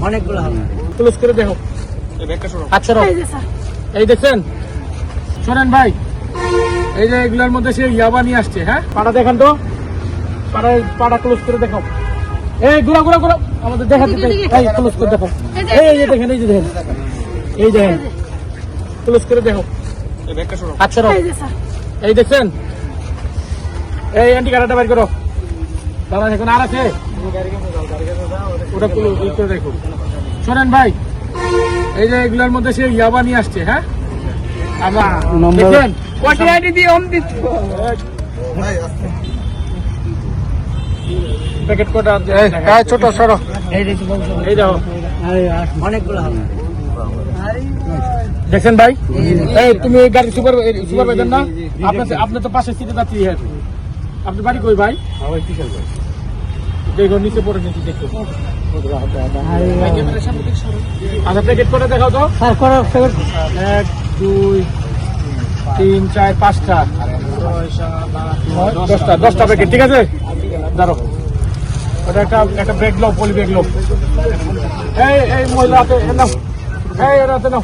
অনেকগুলো হবে। ক্লোজ করে দেখো। আচ্ছা এই দেখছেন, শোনেন ভাই, এই যে এগুলোর মধ্যে সে ইয়াবা নিয়ে আসছে। হ্যাঁ, পাড়া দেখান তো, পাড়া ক্লোজ করে দেখো। এই ঘুরা ঘুরা ঘুরা আমাদের দেখাতে এই ক্লোজ করে দেখো। এই যে দেখেন, এই যে দেখেন, এই দেখেন, ক্লোজ করে দেখো। আচ্ছা এই দেখছেন, এই অ্যান্টি কার্ডটা বের করো। দাদা এখন আর আছে, ওটা ক্লোজ করে দেখো। শোনেন ভাই, এই যে এগুলোর মধ্যে সে ইয়াবা নিয়ে আসছে। হ্যাঁ, আমরা দেখেন কয়টি আইডি দিয়ে অন দিচ্ছ প্যাকেট কোটা ছোট সরো। এই দেখো, অনেকগুলো হবে। দেখছেন ভাই, এই তুমি গাড়ি সুপারভাইজার না? আপনি তো পাশে সিটে যাচ্ছি। আপনি বাড়ি কই ভাই? দেখো নিচে পড়ে নিচে দেখো। আচ্ছা প্যাকেট করে দেখাও তো। 1 2 3 4 5টা 10টা প্যাকেট, ঠিক আছে? ধরো ওটা একটা ব্যাগ লো, পলি ব্যাগ লো। এই মহিলা হাতে নাও, এই হাতে নাও।